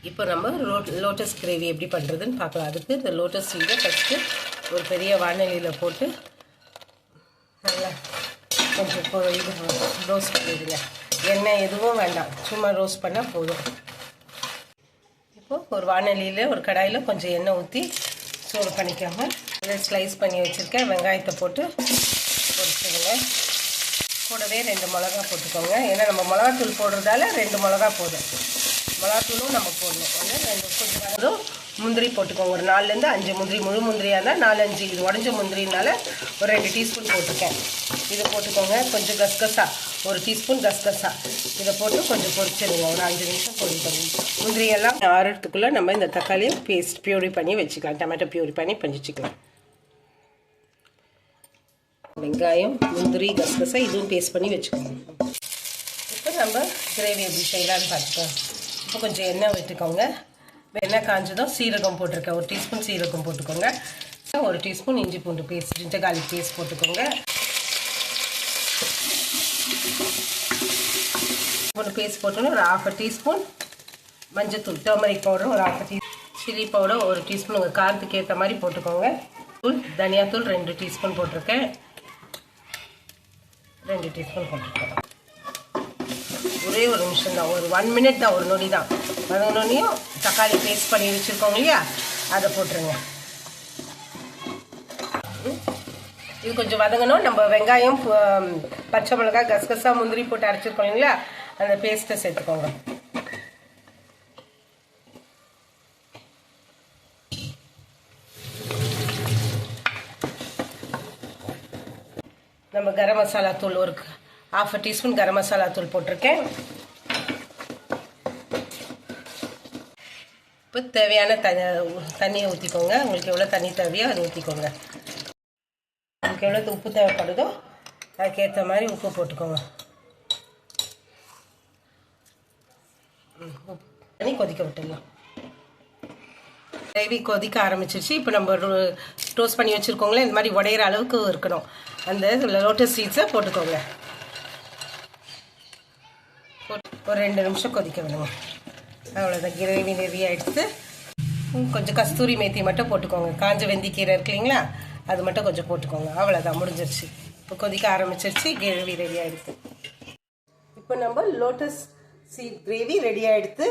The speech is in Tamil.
இப்போ நம்ம லோட்டஸ் கிரேவி எப்படி பண்ணுறதுன்னு பார்க்கலாம். அதுக்கு இந்த லோட்டஸ் சீடை ஃபஸ்ட்டு ஒரு பெரிய வானலியில் போட்டு நல்லா கொஞ்சம் இது ரோஸ்ட் பண்ணிடுங்க. எண்ணெய் எதுவும் வேண்டாம், சும்மா ரோஸ்ட் பண்ணால் போதும். இப்போது ஒரு வானலியில் ஒரு கடாயில் கொஞ்சம் எண்ணெய் ஊற்றி சூடு பண்ணிக்கோங்க. இதில் ஸ்லைஸ் பண்ணி வச்சுருக்கேன் வெங்காயத்தை போட்டு பொரிச்சுடுங்க. கூடவே 2 மிளகா போட்டுக்கோங்க. ஏன்னா நம்ம மிளகாத்தூள் போடுறதால 2 மிளகா போதும். மிளகாத்தூளும் நம்ம போடணும். கொஞ்சம் முந்திரி போட்டுக்கோங்க. ஒரு 4லேருந்து 5 முந்திரி, முழு முந்திரியாக இருந்தால் 4-5. இது உடஞ்ச முந்திரினால ஒரு 2 டீஸ்பூன் போட்டிருக்கேன். இதை போட்டுக்கோங்க. கொஞ்சம் கசகசா, 1 டீஸ்பூன் கசகசா இதை போட்டு கொஞ்சம் பொரிச்சிடுங்க. ஒரு 5 நிமிஷம் பொரிக்கணும். முந்திரியெல்லாம் ஆறுறதுக்குள்ளே நம்ம இந்த தக்காளியை பியூரி பண்ணி வச்சுக்கலாம். டொமேட்டோ பியூரி பண்ணி வச்சுக்கலாம். வெங்காயம், முந்திரி, கசகசா இதுவும் பேஸ்ட் பண்ணி வச்சுக்கோங்க. இப்போ நம்ம கிரேவி எப்படி செய்யலான்னு பார்த்துக்கலாம். இப்போ கொஞ்சம் எண்ணெய் விட்டுக்கோங்க. எண்ணெய் காஞ்சதும் சீரகம் போட்டிருக்கேன். 1 டீஸ்பூன் சீரகம் போட்டுக்கோங்க. 1 டீஸ்பூன் இஞ்சி பூண்டு பேஸ்ட், ஜிஞ்சர் கார்லிக் பேஸ்ட் போட்டுக்கோங்க. பூண்டு பேஸ்ட் போட்டோன்னா ஒரு 1/2 டீஸ்பூன் மஞ்சத்தூள், டர்மரிக் பவுடர் ஒரு 1/2 டீஸ்பூன், சில்லி பவுடர் 1 டீஸ்பூன் உங்கள் காரத்துக்கு ஏற்ற மாதிரி போட்டுக்கோங்க. தனியாத்தூள் 2 டீஸ்பூன் போட்டிருக்கேன். 2 டீஸ்பூன் போட்டுருக்கேன். ஒரே ஒரு நிமிஷம் தான், ஒரு 1 மினிட் தான், ஒரு நொடி தான். வதங்கினோடனையும் தக்காளி பேஸ்ட் பண்ணி வச்சுருக்கோங்க இல்லையா, அதை போட்டுருங்க. இது கொஞ்சம் வதங்கணும். நம்ம வெங்காயம், பச்சை மிளகாய், கசகசா, முந்திரி போட்டு அரைச்சிருக்கோம் இல்லைங்களா, அந்த பேஸ்ட்டை சேர்த்துக்கோங்க. நம்ம கரம் மசாலா தூள் ஒரு 1/2 டீஸ்பூன் கரம் மசாலா தூள் போட்டிருக்கேன். இப்போ தேவையான தண்ணியை ஊற்றிக்கோங்க. உங்களுக்கு எவ்வளோ தண்ணி தேவையோ அதை ஊற்றிக்கோங்க. உங்களுக்கு எவ்வளோ உப்பு தேவைப்படுதோ அதுக்கேற்ற மாதிரி உப்பு போட்டுக்கோங்க. தண்ணி கொதிக்க விட்டுடலாம். கிரேவி கொதிக்க ஆரம்பிச்சிருச்சு. இப்போ நம்ம டோஸ்ட் பண்ணி வச்சுருக்கோங்களே, இந்த மாதிரி உடையிற அளவுக்கு இருக்கணும். அந்த லோட்டஸ் சீட்ஸை போட்டுக்கோங்க. ஒரு 2 நிமிஷம் கொதிக்க விடுங்க. அவ்வளோதான், கிரேவி ரெடி ஆகிடுச்சு. கொஞ்சம் கஸ்தூரி மேத்தி மட்டும் போட்டுக்கோங்க. காஞ்ச வெந்திக்கீரை இருக்கு இல்லைங்களா, அது மட்டும் கொஞ்சம் போட்டுக்கோங்க. அவ்வளோதான், முடிஞ்சிருச்சு. இப்போ கொதிக்க ஆரம்பிச்சிருச்சு, கிரேவி ரெடி ஆகிடுச்சு. இப்போ நம்ம லோட்டஸ் சீட் கிரேவி ரெடி ஆகிடுச்சு.